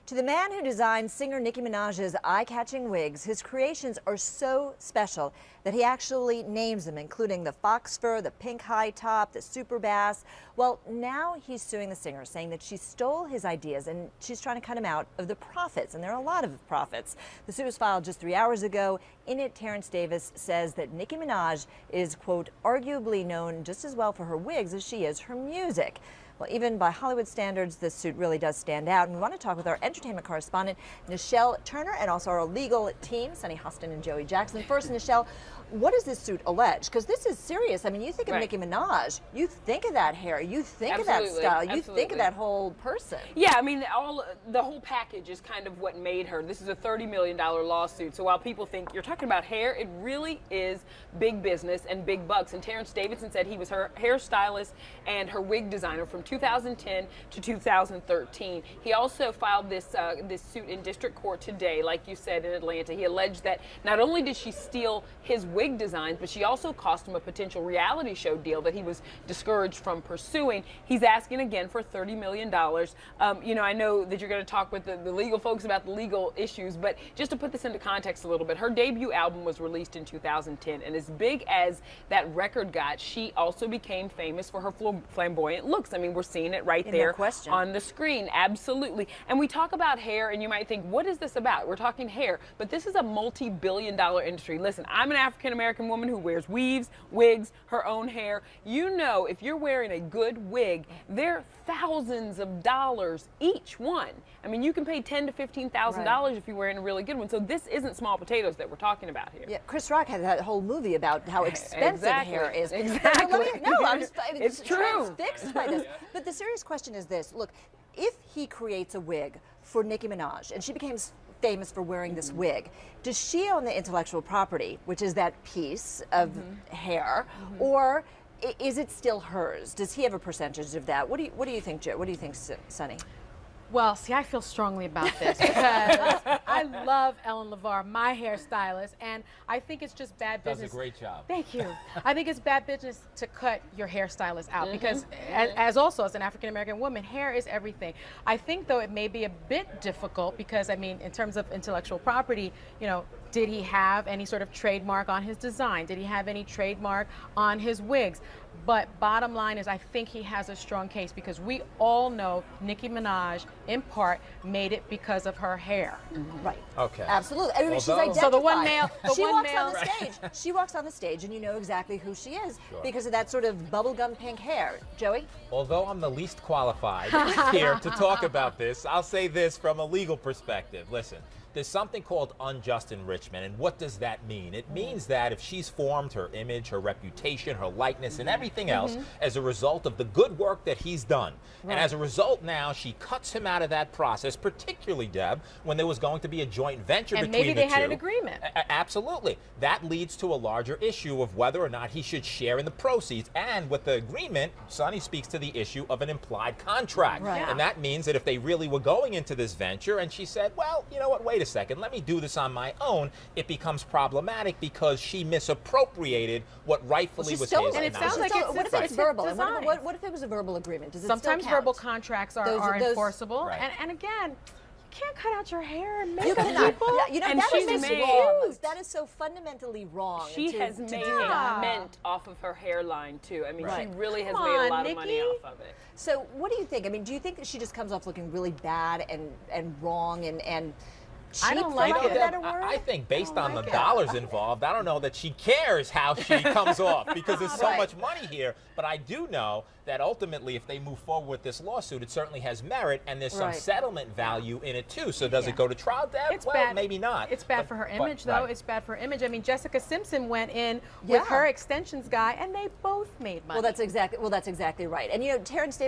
To the man who designed singer Nicki Minaj's eye-catching wigs, his creations are so special that he actually names them, including the fox fur, the pink high top, the super bass. Well, now he's suing the singer, saying that she stole his ideas and she's trying to cut him out of the profits, and there are a lot of profits. The suit was filed just 3 hours ago. In it, Terrence Davis says that Nicki Minaj is, quote, arguably known just as well for her wigs as she is her music. Well, even by Hollywood standards, this suit really does stand out. And we want to talk with our entertainment correspondent, Nichelle Turner, and also our legal team, Sunny Hostin and Joey Jackson. First, Nichelle, what does this suit allege? Because this is serious. I mean, you think of Nicki Minaj, you think of that hair, you think of that style, you think of that whole person. Yeah, I mean, the whole package is kind of what made her. This is a $30 million lawsuit. So while people think you're talking about hair, it really is big business and big bucks. And Terrence Davidson said he was her hairstylist and her wig designer from 2010 to 2013. He also filed this suit in district court today, like you said, in Atlanta. He alleged that not only did she steal his wig designs, but she also cost him a potential reality show deal that he was discouraged from pursuing. He's asking again for $30 million. You know, I know that you're going to talk with the legal folks about the legal issues, but just to put this into context a little bit, her debut album was released in 2010, and as big as that record got, she also became famous for her flamboyant looks. I mean, we're seeing it right there on the screen. Absolutely. And we talk about hair, and you might think, what is this about? We're talking hair, but this is a multi-billion-dollar industry. Listen, I'm an African-American woman who wears weaves, wigs, her own hair. You know, if you're wearing a good wig, they're thousands of dollars each one. I mean, you can pay $10,000 to $15,000 if you're wearing a really good one. So this isn't small potatoes that we're talking about here. Yeah, Chris Rock had that whole movie about how expensive hair is. Exactly. It's true. Fixed by this. But the serious question is this: look, if he creates a wig for Nicki Minaj and she becomes famous for wearing this wig, does she own the intellectual property, which is that piece of hair, or is it still hers? Does he have a percentage of that? What do you think, Joe? What do you think, Sunny? Well, see, I feel strongly about this because I love Ellen LeVar, my hairstylist, and I think it's just bad business. Does a great job. Thank you. I think it's bad business to cut your hairstylist out because, as also as an African-American woman, hair is everything. I think, though, it may be a bit difficult because, I mean, in terms of intellectual property, you know, did he have any sort of trademark on his design? Did he have any trademark on his wigs? But bottom line is, I think he has a strong case because we all know Nicki Minaj, in part, made it because of her hair. Right. Okay. Absolutely. I mean, she's identified. So the one male, on the stage. She walks on the stage, and you know exactly who she is because of that sort of bubblegum pink hair. Joey? Although I'm the least qualified here to talk about this, I'll say this from a legal perspective. Listen. There's something called unjust enrichment, and what does that mean? It means that if she's formed her image, her reputation, her likeness, and everything else as a result of the good work that he's done, and as a result now she cuts him out of that process, particularly, Deb, when there was going to be a joint venture between the two. And maybe they had an agreement. Absolutely. That leads to a larger issue of whether or not he should share in the proceeds, and with the agreement, Sonny speaks to the issue of an implied contract. And that means that if they really were going into this venture and she said, well, you know what, wait a second, let me do this on my own, it becomes problematic because she misappropriated what rightfully was his. And it sounds like what if it's verbal? What if it was a verbal agreement? Does it Sometimes still count? verbal contracts are enforceable. And again, you can't cut out your hair and make people. Yeah, you know, and that is wrong. That is so fundamentally wrong. She has made a mint off of her hairline, too. I mean, she really has made a lot of money off of it. So what do you think? I mean, do you think that she just comes off looking really bad and wrong and cheap, I don't like for lack of it. a better word? I think based on the dollars involved, I don't know that she cares how she comes off because there's so much money here. But I do know that ultimately, if they move forward with this lawsuit, it certainly has merit, and there's some settlement value in it too. So does it go to trial, Deb? It's well, bad. Maybe not. It's bad for her image, though. It's bad for her image. I mean, Jessica Simpson went in with her extensions guy, and they both made money. Well, that's exactly right. And you know, Terrence Davis